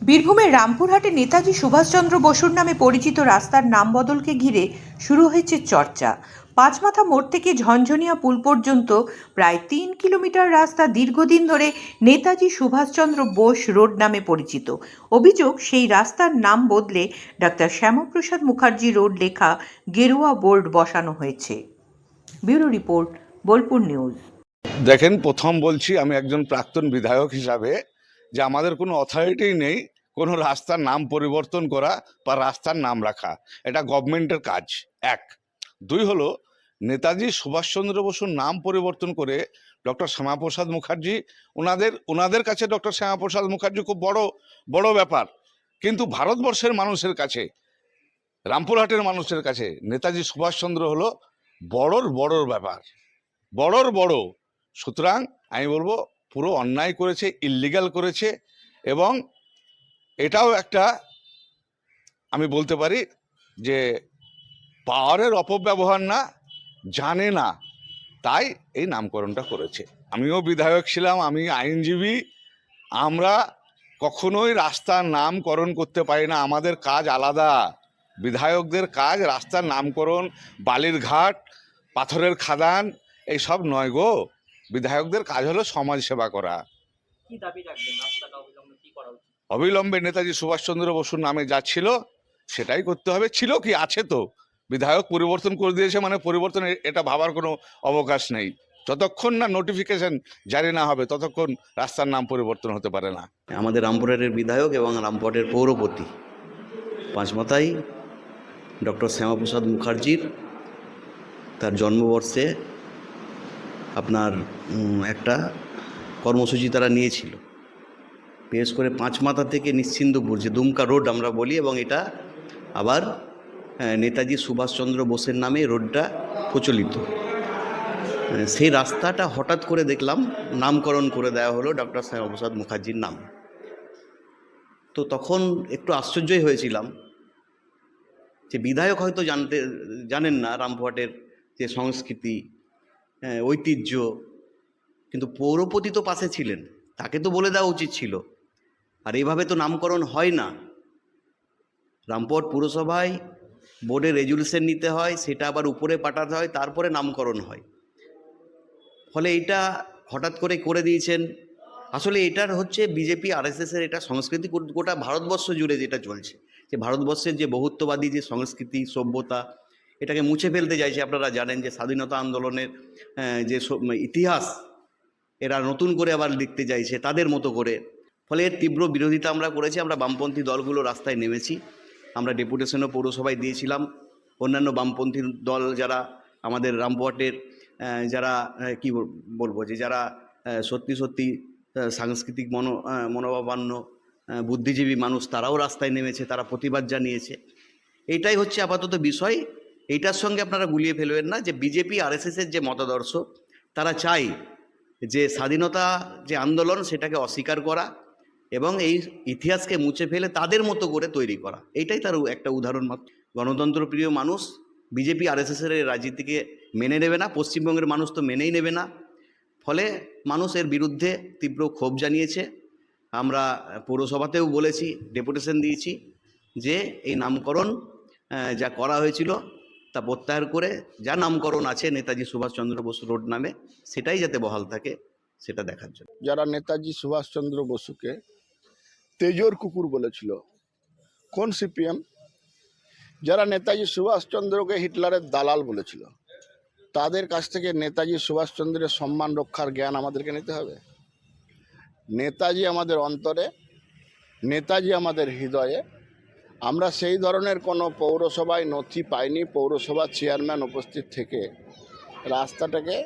বীরভূমের রামপুরহাটে নেতাজি সুভাষচন্দ্র বসুর নামে পরিচিত রাস্তার নাম বদলকে ঘিরে শুরু হয়েছে চর্চা। পাঁচমাথা মোড় থেকে ঝনঝনিয়া পুল পর্যন্ত প্রায় 3 কিলোমিটার রাস্তা দীর্ঘদিন ধরে নেতাজি সুভাষচন্দ্র বোস রোড নামে পরিচিত। অভিযোগ, সেই রাস্তার নাম বদলে ডক্টর শ্যামাপ্রসাদ মুখার্জি রোড লেখা গেরুয়া বোর্ড বসানো হয়েছে। Bureau report, Bolpur news. দেখেন, প্রথম বলছি আমি একজন প্রাক্তন বিধায়ক হিসাবে যে আমাদের কোনো অথরিটি নেই কোনো রাস্তার নাম পরিবর্তন করা বা রাস্তার নাম রাখা। এটা গভর্নমেন্টের কাজ। এক। দুই হলো, নেতাজি সুভাষচন্দ্র বসুর নাম পরিবর্তন করে ডক্টর শ্যামাপ্রসাদ মুখার্জি, ওনাদের কাছে ডক্টর শ্যামাপ্রসাদ মুখার্জি খুব বড় ব্যাপার, কিন্তু ভারতবর্ষের মানুষের কাছে, রামপুরহাটের মানুষের কাছে নেতাজি সুভাষচন্দ্র হলো বড়র ব্যাপার, বড়। সুতরাং আমি বলবো পুরো অন্যায় করেছে, ইল্লিগাল করেছে, এবং এটাও একটা আমি বলতে পারি যে পাওয়ারের অপব্যবহার না, জানে না, তাই এই নামকরণটা করেছে। আমিও বিধায়ক ছিলাম, আমি আইনজীবী। আমরা কখনোই রাস্তার নামকরণ করতে পারি না, আমাদের কাজ আলাদা। বিধায়কদের কাজ রাস্তার নামকরণ, বালির ঘাট, পাথরের খাদান এইসব নয় গো। বিধায়কদের কাজ হলো সমাজ সেবা করা। কি দাবি রাখবেন? রাস্তাটা অবিলম্বে কি করা উচিত? অবিলম্বে নেতাজি সুভাষচন্দ্র বসুর নামে যা ছিল সেটাই করতে হবে। ছিল কি, আছে তো। বিধায়ক পরিবর্তন করে দিয়েছে মানে পরিবর্তন, এটা ভাবার কোনো অবকাশ নেই। যতক্ষণ না নোটিফিকেশন জারি না হবে ততক্ষণ রাস্তার নাম পরিবর্তন হতে পারে না। আমাদের রামপুরহাটের বিধায়ক এবং রামপুরহাটের পৌরপতি পাঁচমাথায় ডক্টর শ্যামাপ্রসাদ মুখার্জির তার জন্মবর্ষে আপনার একটা কর্মসূচি তারা নিয়েছিল। বিশেষ করে পাঁচমাথা থেকে নিশ্চিন্দপুর, যে দুমকা রোড আমরা বলি, এবং এটা আবার নেতাজি সুভাষচন্দ্র বোসের নামে রোডটা প্রচলিত। সেই রাস্তাটা হঠাৎ করে দেখলাম নামকরণ করে দেওয়া হলো ডক্টর শ্যামাপ্রসাদ মুখার্জির নাম। তো তখন একটু আশ্চর্যই হয়েছিলাম যে বিধায়ক হয়তো জানেন না রামপুরহাটের যে সংস্কৃতি, ঐতিহ্য, কিন্তু পৌরপতি তো পাশে ছিলেন, তাকে তো বলে দেওয়া উচিত ছিল। আর এইভাবে তো নামকরণ হয় না। রামপুরহাট পুরসভায় বোর্ডে রেজুলেশন নিতে হয়, সেটা আবার উপরে পাঠাতে হয়, তারপরে নামকরণ হয়। ফলে এটা হঠাৎ করে দিয়েছেন। আসলে এটার হচ্ছে বিজেপি আরএসএসের এটা সংস্কৃতি গোটা ভারতবর্ষ জুড়ে যেটা চলছে, যে ভারতবর্ষের যে বহুত্ববাদী যে সংস্কৃতি, সভ্যতা, এটাকে মুছে ফেলতে চাইছে। আপনারা জানেন যে স্বাধীনতা আন্দোলনের যে ইতিহাস এরা নতুন করে আবার লিখতে চাইছে তাদের মতো করে। ফলে এর তীব্র বিরোধিতা আমরা করেছি। আমরা বামপন্থী দলগুলো রাস্তায় নেমেছি, আমরা ডেপুটেশনও পৌরসভায় দিয়েছিলাম। অন্যান্য বামপন্থী দল যারা আমাদের রামপুরহাটের যারা কি বলবো, যে যারা সত্যি সাংস্কৃতিক মনোভাবাপন্ন বুদ্ধিজীবী মানুষ, তারাও রাস্তায় নেমেছে, তারা প্রতিবাদ জানিয়েছে। এইটাই হচ্ছে আপাতত বিষয়। এইটার সঙ্গে আপনারা গুলিয়ে ফেলবেন না যে বিজেপি আরএসএসের যে মতাদর্শ, তারা চায় যে স্বাধীনতা যে আন্দোলন সেটাকে অস্বীকার করা এবং এই ইতিহাসকে মুছে ফেলে তাদের মতো করে তৈরি করা। এইটাই তার একটা উদাহরণ মাত্র। গণতন্ত্রপ্রিয় মানুষ বিজেপি আরএসএসের রাজনীতিকে মেনে নেবে না, পশ্চিমবঙ্গের মানুষ তো মেনেই নেবে না। ফলে মানুষ এর বিরুদ্ধে তীব্র ক্ষোভ জানিয়েছে। আমরা পৌরসভাতেও বলেছি, ডেপুটেশন দিয়েছি যে এই নামকরণ যা করা হয়েছিল তা প্রত্যাহার করে যা নামকরণ আছে নেতাজি সুভাষচন্দ্র বসু রোড নামে, সেটাই যাতে বহাল থাকে সেটা দেখার জন্য। যারা নেতাজি সুভাষচন্দ্র বসুকে তেজোর কুকুর বলেছিল, কোন সিপিএম? যারা নেতাজি সুভাষচন্দ্রকে হিটলারের দালাল বলেছিল, তাদের কাছ থেকে নেতাজি সুভাষচন্দ্রের সম্মান রক্ষার জ্ঞান আমাদেরকে নিতে হবে। নেতাজি আমাদের অন্তরে, নেতাজি আমাদের হৃদয়ে। আমরা সেই ধরনের কোনো পৌরসভায় নথি পাইনি। পৌরসভার চেয়ারম্যান উপস্থিত থেকে রাস্তাটাকে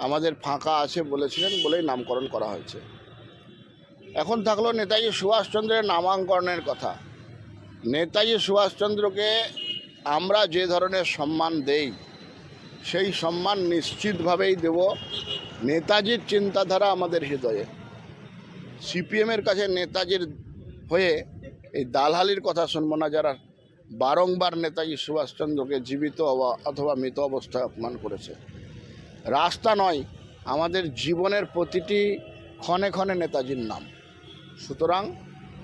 আমাদের ফাঁকা আছে বলেছিলেন বলেই নামকরণ করা হয়েছে। এখন থাকলো নেতাজি সুভাষচন্দ্রের নামাঙ্করণের কথা। নেতাজি সুভাষচন্দ্রকে আমরা যে ধরনের সম্মান দেই, সেই সম্মান নিশ্চিতভাবেই দেব। নেতাজির চিন্তাধারা আমাদের হৃদয়ে। সিপিএমের কাছে নেতাজির হয়ে এই দালালির কথা শুনবো না, যারা বারংবার নেতাজি সুভাষচন্দ্রকে জীবিত অথবা মৃত অবস্থায় অপমান করেছে। রাস্তা নয়, আমাদের জীবনের প্রতিটি ক্ষণে ক্ষণে নেতাজির নাম। সুতরাং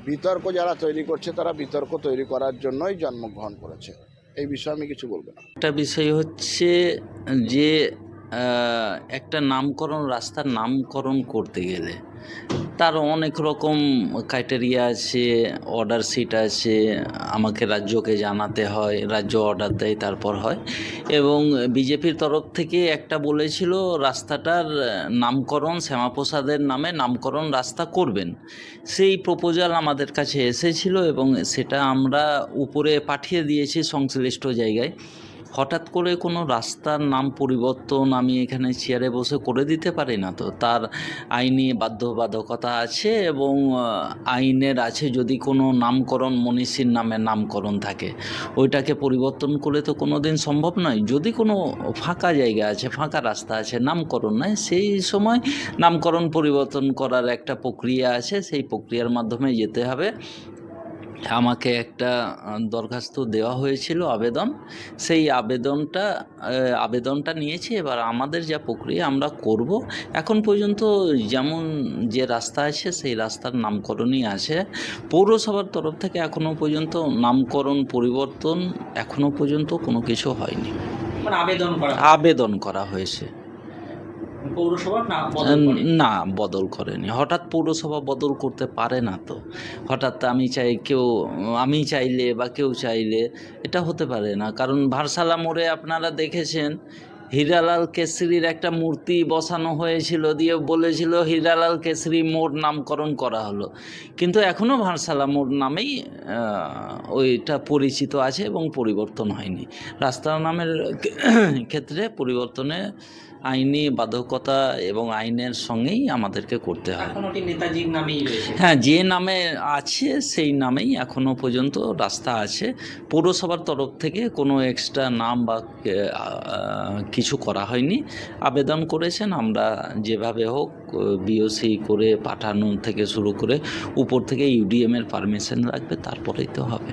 বিতর্ক যারা তৈরি করছে তারা বিতর্ক তৈরি করার জন্যই জন্মগ্রহণ করেছে। এই বিষয়ে আমি কিছু বলবো না। একটা বিষয় হচ্ছে যে একটা নামকরণ, রাস্তার নামকরণ করতে গেলে তার অনেক রকম ক্রাইটেরিয়া আছে, অর্ডার শিট আছে, আমাকে রাজ্যকে জানাতে হয়, রাজ্য অর্ডার দেয় তারপর হয়। এবং বিজেপির তরফ থেকে একটা বলেছিল রাস্তাটার নামকরণ শ্যামাপ্রসাদের নামে নামকরণ রাস্তা করবেন। সেই প্রপোজাল আমাদের কাছে এসেছিল এবং সেটা আমরা উপরে পাঠিয়ে দিয়েছি সংশ্লিষ্ট জায়গায়। হঠাৎ করে কোনো রাস্তার নাম পরিবর্তন আমি এখানে চেয়ারে বসে করে দিতে পারি না, তো তার আইনি বাধ্যবাধকতা আছে এবং আইনের আছে যদি কোনো নামকরণ মনীষীর নামে নামকরণ থাকে ওইটাকে পরিবর্তন করে তো কোনো দিন সম্ভব নয়। যদি কোনো ফাঁকা জায়গা আছে, ফাঁকা রাস্তা আছে, নামকরণ নয়, সেই সময় নামকরণ পরিবর্তন করার একটা প্রক্রিয়া আছে, সেই প্রক্রিয়ার মাধ্যমে যেতে হবে। আমাকে একটা দরখাস্ত দেওয়া হয়েছিল, আবেদন, সেই আবেদনটা নিয়েছি। এবার আমাদের যা প্রক্রিয়া আমরা করব। এখন পর্যন্ত যেমন যে রাস্তা আছে সেই রাস্তার নামকরণই আছে। পৌরসভার তরফ থেকে এখনও পর্যন্ত নামকরণ পরিবর্তন এখনও পর্যন্ত কোনো কিছু হয়নি। মানে আবেদন করা হয়েছে, পৌরসভা না বদল করে? না, বদল করেনি। হঠাৎ পৌরসভা বদল করতে পারে না, তো হঠাৎ আমি চাইলে বা কেউ চাইলে এটা হতে পারে না। কারণ ভারসালা মোড়ে আপনারা দেখেছেন হীরালাল কেশরীর একটা মূর্তি বসানো হয়েছিল, দিয়ে বলেছিল হীরালাল কেশরী মোড় নামকরণ করা হলো, কিন্তু এখনও ভারসালা মোড় নামেই ওইটা পরিচিত আছে এবং পরিবর্তন হয়নি। রাস্তার নামের ক্ষেত্রে পরিবর্তনে আইনি বাধ্যকতা এবং আইনের সঙ্গেই আমাদেরকে করতে হয়। এখন ওটি নেতাজির নামেই রয়েছে। হ্যাঁ, যে নামে আছে সেই নামেই এখনও পর্যন্ত রাস্তা আছে। পৌরসভার তরফ থেকে কোনো এক্সট্রা নাম বা কিছু করা হয়নি। আবেদন করেছেন, আমরা যেভাবে হোক বিওসি করে পাঠানো থেকে শুরু করে উপর থেকে ইউডিএমের পারমিশন লাগবে, তারপরেই তো হবে।